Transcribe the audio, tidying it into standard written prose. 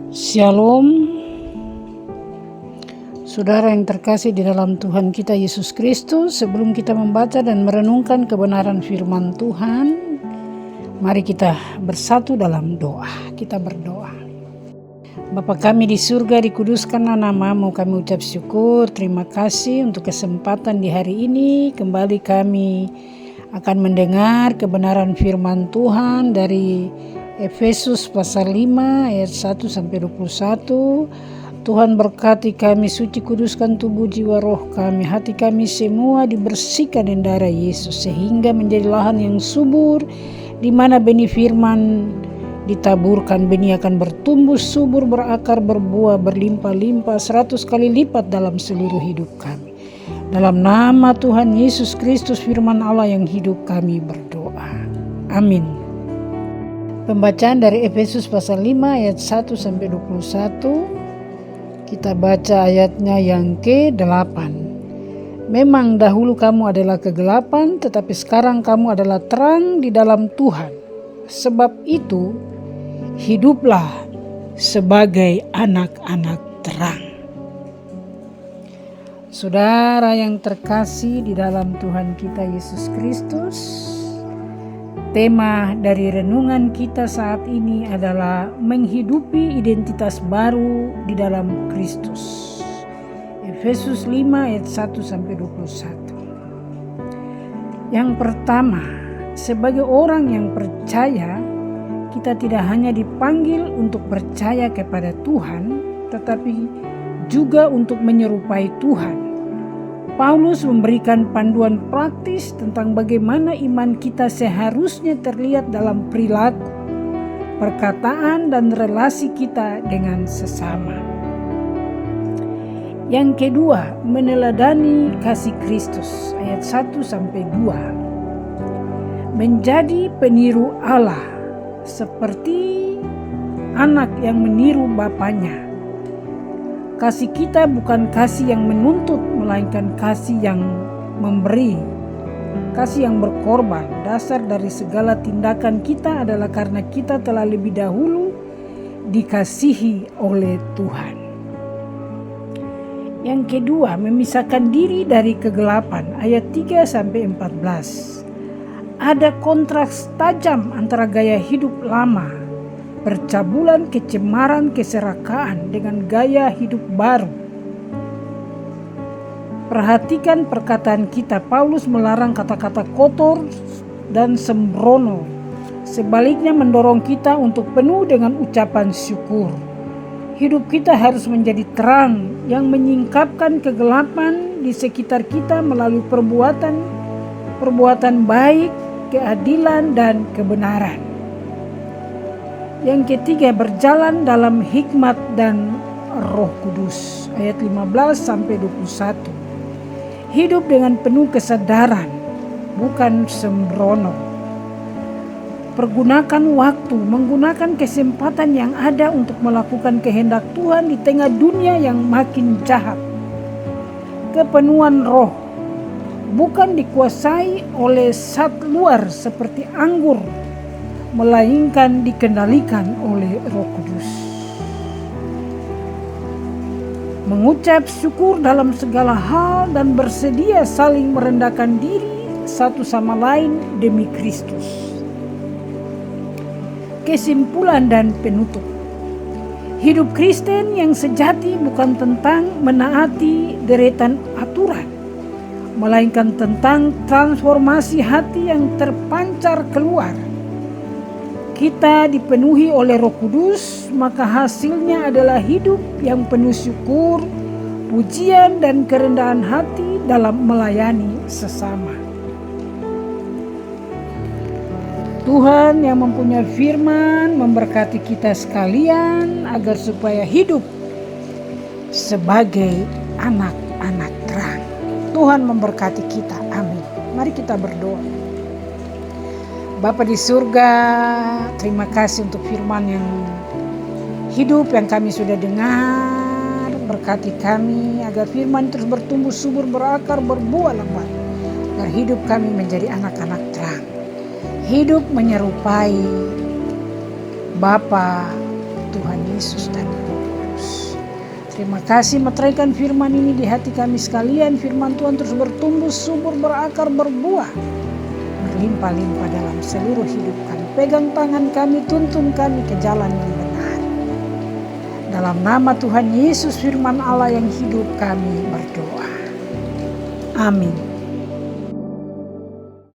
Shalom, saudara yang terkasih di dalam Tuhan kita Yesus Kristus. Sebelum kita membaca dan merenungkan kebenaran firman Tuhan, mari kita bersatu dalam doa. Kita berdoa. Bapa kami di surga, dikuduskanlah namamu. Kami ucap syukur, terima kasih untuk kesempatan di hari ini. Kembali kami akan mendengar kebenaran firman Tuhan dari Efesus pasal 5 ayat 1-21. Tuhan berkati kami, suci kuduskan tubuh, jiwa, roh kami, hati kami semua dibersihkan dengan darah Yesus, sehingga menjadi lahan yang subur, di mana benih firman ditaburkan. Benih akan bertumbuh subur, berakar, berbuah, berlimpah-limpah 100 kali lipat dalam seluruh hidup kami. Dalam nama Tuhan Yesus Kristus, firman Allah yang hidup, kami berdoa. Amin. Pembacaan dari Efesus pasal 5 ayat 1-21. Kita baca ayatnya yang ke-8. Memang dahulu kamu adalah kegelapan, tetapi sekarang kamu adalah terang di dalam Tuhan. Sebab itu, hiduplah sebagai anak-anak terang. Saudara yang terkasih di dalam Tuhan kita Yesus Kristus, tema dari renungan kita saat ini adalah menghidupi identitas baru di dalam Kristus. Efesus 5 ayat 1-21. Yang pertama, sebagai orang yang percaya, kita tidak hanya dipanggil untuk percaya kepada Tuhan, tetapi juga untuk menyerupai Tuhan. Paulus memberikan panduan praktis tentang bagaimana iman kita seharusnya terlihat dalam perilaku, perkataan, dan relasi kita dengan sesama. Yang kedua, meneladani kasih Kristus, ayat 1-2. Menjadi peniru Allah seperti anak yang meniru bapaknya. Kasih kita bukan kasih yang menuntut, melainkan kasih yang memberi, kasih yang berkorban. Dasar dari segala tindakan kita adalah karena kita telah lebih dahulu dikasihi oleh Tuhan. Yang kedua, memisahkan diri dari kegelapan, ayat 3-14. Ada kontras tajam antara gaya hidup lama, percabulan, kecemaran, keserakaan dengan gaya hidup baru. Perhatikan perkataan kita. Paulus melarang kata-kata kotor dan sembrono. Sebaliknya mendorong kita untuk penuh dengan ucapan syukur. Hidup kita harus menjadi terang yang menyingkapkan kegelapan di sekitar kita melalui perbuatan baik, keadilan, dan kebenaran. Yang ketiga, berjalan dalam hikmat dan Roh Kudus, ayat 15-21. Hidup dengan penuh kesadaran, bukan sembrono. Pergunakan waktu, menggunakan kesempatan yang ada untuk melakukan kehendak Tuhan di tengah dunia yang makin jahat. Kepenuhan roh, bukan dikuasai oleh zat luar seperti anggur, melainkan dikendalikan oleh Roh Kudus. Mengucap syukur dalam segala hal dan bersedia saling merendahkan diri satu sama lain demi Kristus. Kesimpulan dan penutup. Hidup Kristen yang sejati bukan tentang menaati deretan aturan, melainkan tentang transformasi hati yang terpancar keluar. Kita dipenuhi oleh Roh Kudus, maka hasilnya adalah hidup yang penuh syukur, pujian, dan kerendahan hati dalam melayani sesama. Tuhan yang mempunyai firman memberkati kita sekalian agar supaya hidup sebagai anak-anak terang. Tuhan memberkati kita. Amin. Mari kita berdoa. Bapa di surga, terima kasih untuk firman yang hidup yang kami sudah dengar. Berkati kami agar firman terus bertumbuh subur, berakar, berbuah lebat, agar hidup kami menjadi anak-anak terang. Hidup menyerupai Bapa Tuhan Yesus dan Roh Kudus. Terima kasih meteraikan firman ini di hati kami sekalian. Firman Tuhan terus bertumbuh, subur, berakar, berbuah, berlimpah-limpah dalam seluruh hidup kami. Pegang tangan kami, tuntun kami ke jalan yang benar. Dalam nama Tuhan Yesus firman Allah yang hidup kami berdoa. Amin.